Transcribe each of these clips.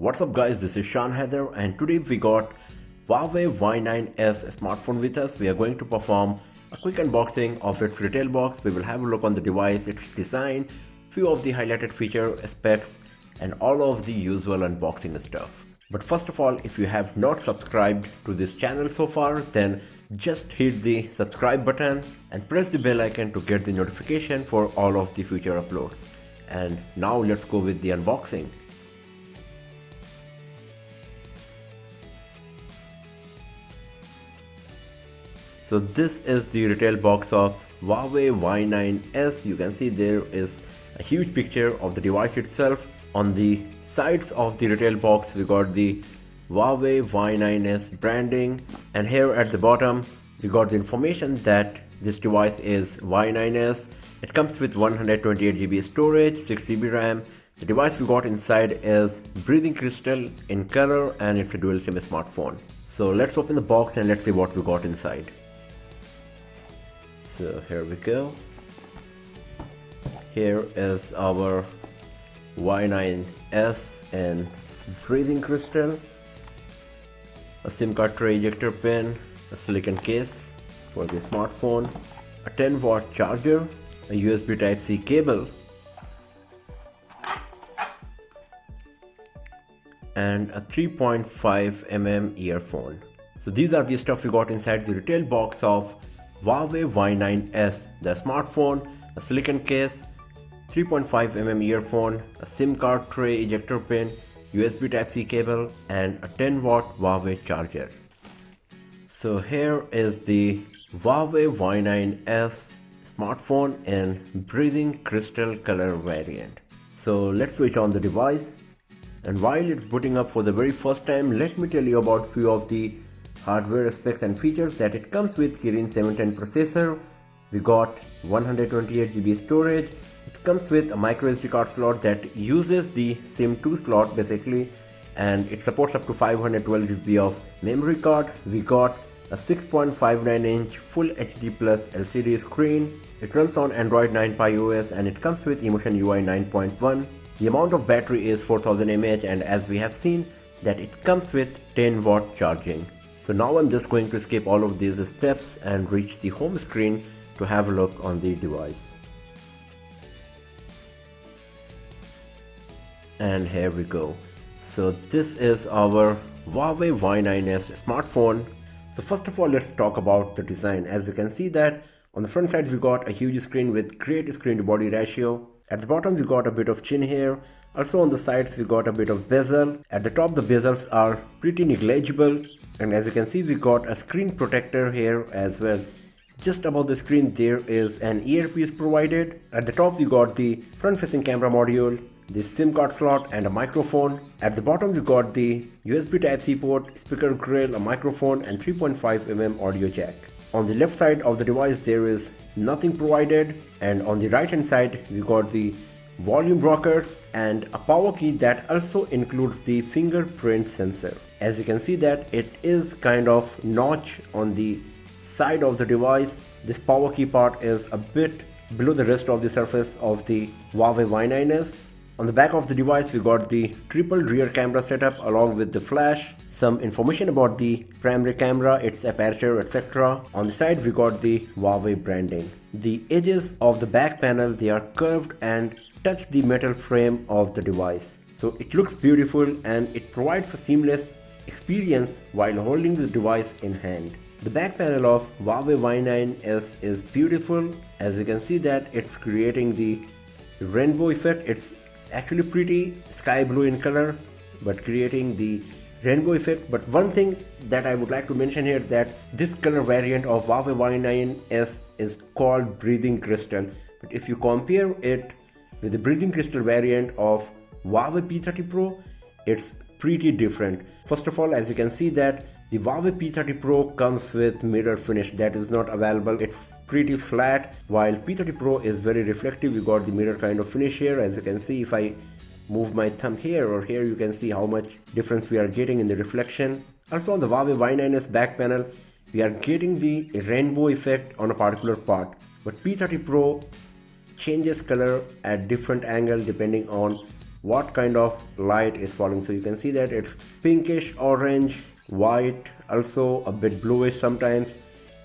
What's up guys, this is Sean Heather and today we got Huawei Y9s smartphone with us. We are going to perform a quick unboxing of its retail box. We will have a look on the device, its design, few of the highlighted feature specs and all of the usual unboxing stuff. But first of all, if you have not subscribed to this channel so far, then just hit the subscribe button and press the bell icon to get the notification for all of the future uploads. And now let's go with the unboxing. So this is the retail box of Huawei Y9s. You can see there is a huge picture of the device itself. On the sides of the retail box we got the Huawei Y9s branding, and here at the bottom we got the information that this device is Y9s. It comes with 128GB storage, 6GB RAM. The device we got inside is breathing crystal in color and it's a dual SIM smartphone. So let's open the box and let's see what we got inside. So here we go. Here is our Y9s in breathing crystal, a SIM card tray ejector pin, a silicone case for the smartphone, a 10-watt charger, a USB Type-C cable, and a 3.5mm earphone. So these are the stuff we got inside the retail box of Huawei Y9s, the smartphone, a silicone case, 3.5mm earphone, a SIM card tray ejector pin, USB Type-C cable, and a 10-watt Huawei charger. So here is the Huawei Y9s smartphone in breathing crystal color variant. So let's switch on the device, and while it's booting up for the very first time, let me tell you about few of the hardware specs and features that it comes with. Kirin 710 processor, we got 128GB storage. It comes with a micro SD card slot that uses the SIM2 slot basically, and it supports up to 512GB of memory card. We got a 6.59-inch Full HD Plus LCD screen. It runs on Android 9 Pie OS and it comes with Emotion UI 9.1. The amount of battery is 4000 mAh, and as we have seen that it comes with 10-watt charging. So now I'm just going to skip all of these steps and reach the home screen to have a look on the device. And here we go. So this is our Huawei Y9s smartphone. So first of all, let's talk about the design. As you can see that on the front side we got a huge screen with great screen to body ratio. At the bottom we got a bit of chin here. Also on the sides we got a bit of bezel. At the top the bezels are pretty negligible. And as you can see, we got a screen protector here as well. Just above the screen there is an earpiece provided. At the top we got the front facing camera module, the SIM card slot and a microphone. At the bottom we got the USB Type-C port, speaker grill, a microphone and 3.5mm audio jack. On the left side of the device there is nothing provided, and on the right hand side we got the volume rockers and a power key that also includes the fingerprint sensor. As you can see that it is kind of notch on the side of the device. This power key part is a bit below the rest of the surface of the Huawei Y9s. On the back of the device we got the triple rear camera setup along with the flash, some information about the primary camera, its aperture, etc. On the side we got the Huawei branding. The edges of the back panel, they are curved and touch the metal frame of the device. So it looks beautiful and it provides a seamless experience while holding the device in hand. The back panel of Huawei Y9s is beautiful. As you can see that it's creating the rainbow effect. It's actually pretty sky blue in color but creating the rainbow effect. But one thing that I would like to mention here, that this color variant of Huawei Y9s is called breathing crystal, but if you compare it with the breathing crystal variant of Huawei P30 Pro, it's pretty different. First of all, as you can see that the Huawei P30 Pro comes with mirror finish that is not available. It's pretty flat, while P30 Pro is very reflective. You got the mirror kind of finish here. As you can see, if I move my thumb here or here, you can see how much difference we are getting in the reflection. Also on the Huawei Y9s back panel, we are getting the rainbow effect on a particular part, but P30 Pro changes color at different angle depending on what kind of light is falling. So you can see that it's pinkish, orange, white, also a bit bluish sometimes.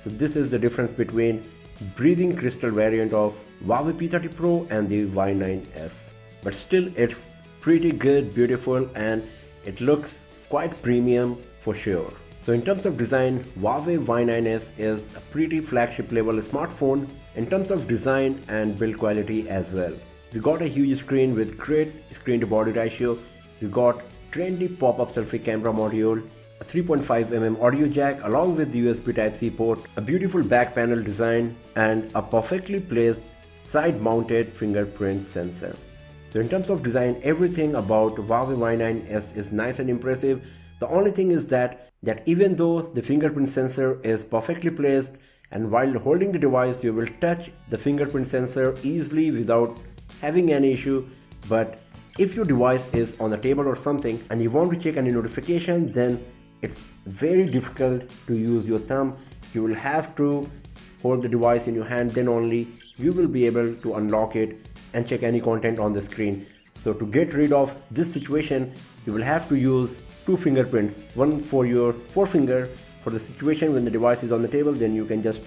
So this is the difference between breathing crystal variant of Huawei P30 Pro and the Y9s. But still it's pretty good, beautiful, and it looks quite premium for sure. So in terms of design, Huawei Y9s is a pretty flagship level smartphone in terms of design and build quality as well. We got a huge screen with great screen to body ratio. We got trendy pop-up selfie camera module, a 3.5mm audio jack along with the USB Type-C port, a beautiful back panel design, and a perfectly placed side-mounted fingerprint sensor. So in terms of design, everything about Huawei Y9s is nice and impressive. The only thing is that even though the fingerprint sensor is perfectly placed, and while holding the device you will touch the fingerprint sensor easily without having any issue, but if your device is on the table or something and you want to check any notification, then it's very difficult to use your thumb. You will have to hold the device in your hand, then only you will be able to unlock it and check any content on the screen. So to get rid of this situation, you will have to use two fingerprints, one for your forefinger for the situation when the device is on the table, then you can just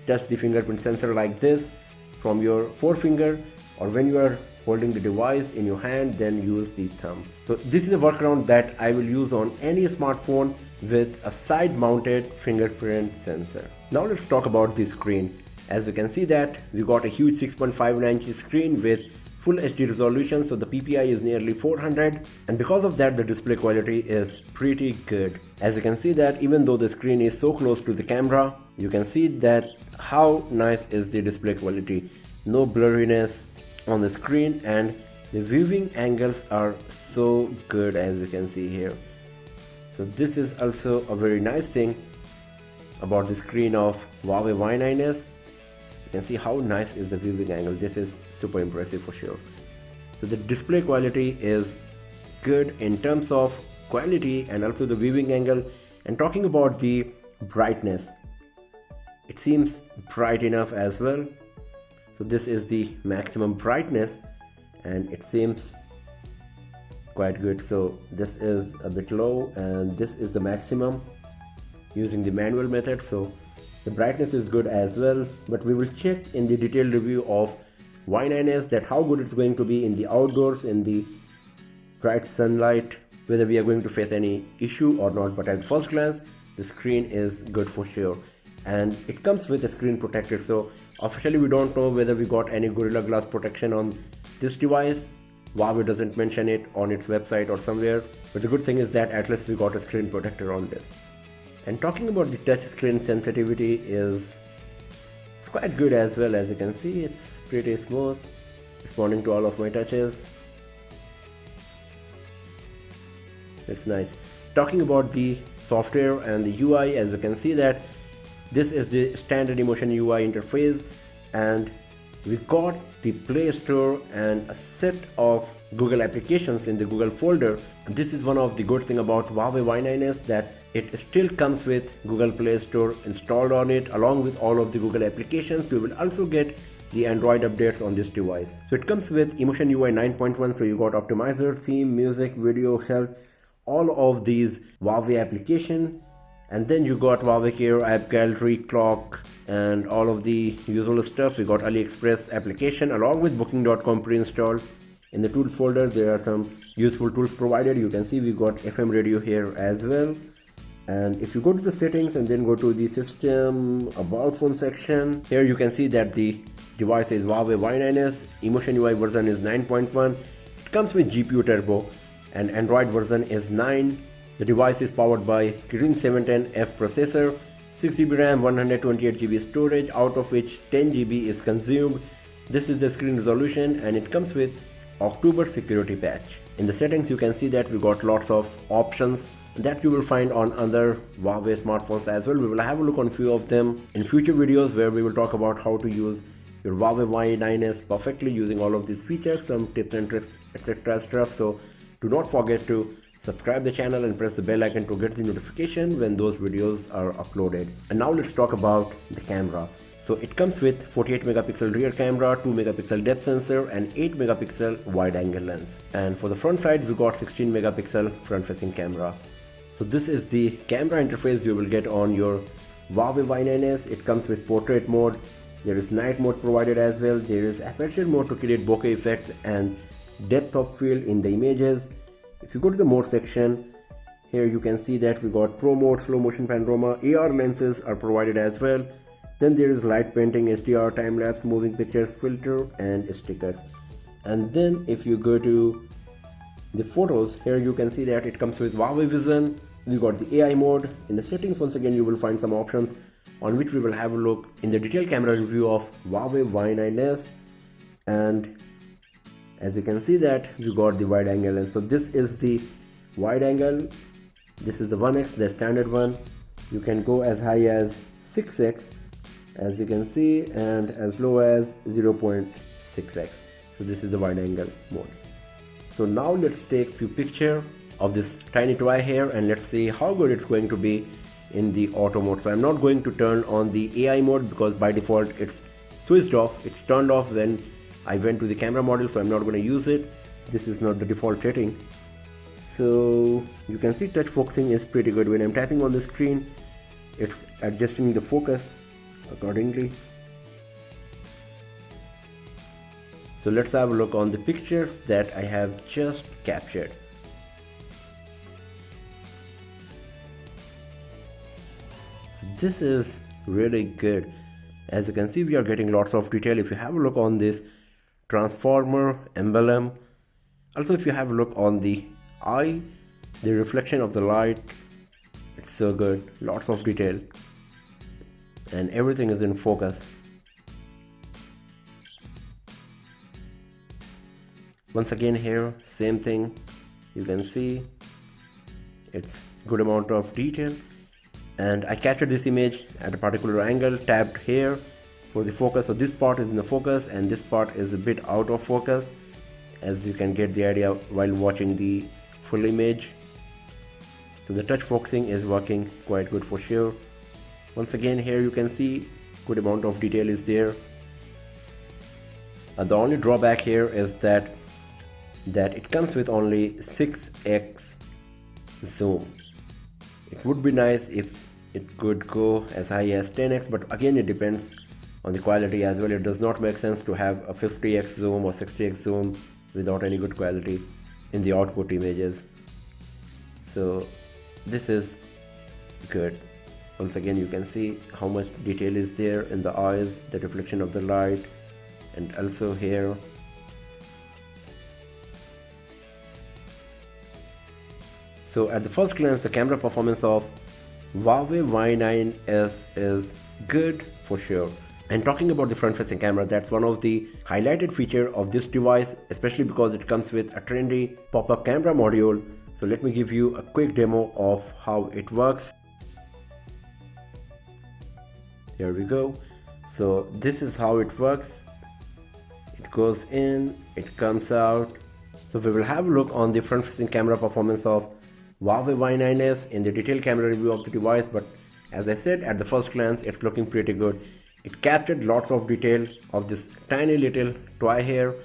touch the fingerprint sensor like this from your forefinger, or when you are holding the device in your hand, then use the thumb. So this is a workaround that I will use on any smartphone with a side mounted fingerprint sensor. Now let's talk about the screen. As you can see that we got a huge 6.59-inch screen with full HD resolution, so the PPI is nearly 400, and because of that the display quality is pretty good. As you can see that even though the screen is so close to the camera, you can see that how nice is the display quality. No blurriness on the screen, and the viewing angles are so good, as you can see here. So this is also a very nice thing about the screen of Huawei Y9s. You can see how nice is the viewing angle. This is super impressive for sure. So the display quality is good in terms of quality and also the viewing angle. And talking about the brightness, it seems bright enough as well. So this is the maximum brightness and it seems quite good. So this is a bit low and this is the maximum using the manual method. So the brightness is good as well, but we will check in the detailed review of Y9s that how good it's going to be in the outdoors, in the bright sunlight, whether we are going to face any issue or not. But at first glance, the screen is good for sure, and it comes with a screen protector. So officially we don't know whether we got any Gorilla Glass protection on this device. Huawei doesn't mention it on its website or somewhere, but the good thing is that at least we got a screen protector on this. And talking about the touch screen sensitivity, it's quite good as well. As you can see, it's pretty smooth, responding to all of my touches. It's nice. Talking about the software and the UI, as you can see that this is the standard emotion UI interface, and we got the Play Store and a set of Google applications in the Google folder. This is one of the good thing about Huawei Y9s, that it still comes with Google Play Store installed on it along with all of the Google applications. We will also get the Android updates on this device. So it comes with Emotion UI 9.1, so you got optimizer, theme, music, video, health, all of these Huawei application. And then you got Huawei Care, App Gallery, Clock, and all of the usual stuff. We got AliExpress application along with Booking.com pre-installed. In the tools folder there are some useful tools provided. You can see we got FM radio here as well. And if you go to the settings and then go to the system about phone section, here you can see that the device is Huawei Y9s, Emotion UI version is 9.1. It comes with GPU Turbo and Android version is 9. The device is powered by Kirin 710F processor, 6GB RAM, 128GB storage, out of which 10GB is consumed. This is the screen resolution and it comes with October security patch. In the settings you can see that we got lots of options that you will find on other Huawei smartphones as well. We will have a look on few of them in future videos where we will talk about how to use your Huawei Y9s perfectly using all of these features, some tips and tricks, etc. stuff. So do not forget to subscribe the channel and press the bell icon to get the notification when those videos are uploaded. And now let's talk about the camera. So it comes with 48 megapixel rear camera, 2 megapixel depth sensor and 8 megapixel wide angle lens. And for the front side we got 16 megapixel front facing camera. So this is the camera interface you will get on your Huawei Y9s. It comes with portrait mode, there is night mode provided as well, there is aperture mode to create bokeh effect and depth of field in the images. If you go to the mode section, here you can see that we got pro mode, slow motion panorama, AR lenses are provided as well. Then there is light painting, HDR, time lapse, moving pictures, filter and stickers. And then if you go to the photos, here you can see that it comes with Huawei Vision. We got the AI mode. In the settings, once again you will find some options on which we will have a look in the detailed camera review of Huawei Y9s. And as you can see that we got the wide angle lens. So this is the wide angle, this is the 1x, the standard one. You can go as high as 6x as you can see and as low as 0.6x. So this is the wide angle mode. So now let's take few pictures of this tiny toy here and let's see how good it's going to be in the auto mode. So I'm not going to turn on the AI mode because by default it's switched off. It's turned off when I went to the camera module, so I'm not going to use it. This is not the default setting. So you can see touch focusing is pretty good. When I'm tapping on the screen, it's adjusting the focus accordingly. So let's have a look on the pictures that I have just captured. So this is really good. As you can see, we are getting lots of detail. If you have a look on this transformer emblem, also if you have a look on the eye, the reflection of the light, it's so good. Lots of detail and everything is in focus. Once again here, same thing, you can see it's good amount of detail. And I captured this image at a particular angle, tapped here for the focus. So this part is in the focus and this part is a bit out of focus, as you can get the idea while watching the full image. So the touch focusing is working quite good for sure. Once again here you can see good amount of detail is there. The only drawback here is that it comes with only 6x zoom. It would be nice if it could go as high as 10x, but again it depends on the quality as well. It does not make sense to have a 50x zoom or 60x zoom without any good quality in the output images. So this is good. Once again you can see how much detail is there in the eyes, the reflection of the light, and also here. So at the first glance, the camera performance of Huawei Y9s is good for sure. And talking about the front facing camera, that's one of the highlighted feature of this device, especially because it comes with a trendy pop-up camera module. So let me give you a quick demo of how it works. Here we go. So this is how it works. It goes in, it comes out. So we will have a look on the front facing camera performance of Huawei Y9s in the detailed camera review of the device, but as I said, at the first glance it's looking pretty good. It captured lots of detail of this tiny little toy here,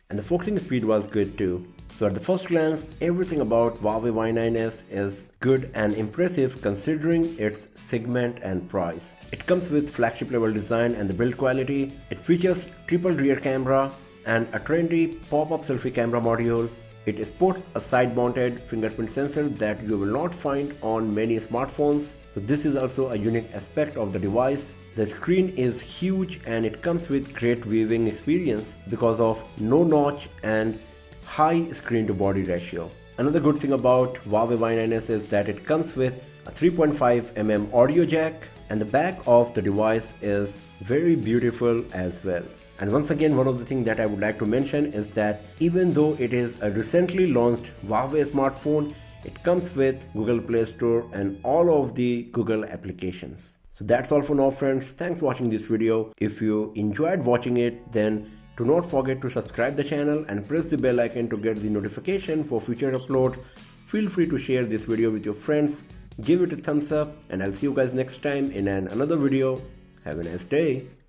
and the focusing speed was good too. So at the first glance, everything about Huawei Y9s is good and impressive considering its segment and price. It comes with flagship level design and the build quality. It features triple rear camera and a trendy pop-up selfie camera module. It sports a side-mounted fingerprint sensor that you will not find on many smartphones. So this is also a unique aspect of the device. The screen is huge and it comes with great viewing experience because of no notch and high screen to body ratio. Another good thing about Huawei Y9s is that it comes with a 3.5mm audio jack, and the back of the device is very beautiful as well. And once again, one of the things that I would like to mention is that even though it is a recently launched Huawei smartphone, it comes with Google Play Store and all of the Google applications. So that's all for now, friends. Thanks for watching this video. If you enjoyed watching it, then do not forget to subscribe the channel and press the bell icon to get the notification for future uploads. Feel free to share this video with your friends. Give it a thumbs up and I'll see you guys next time in another video. Have a nice day.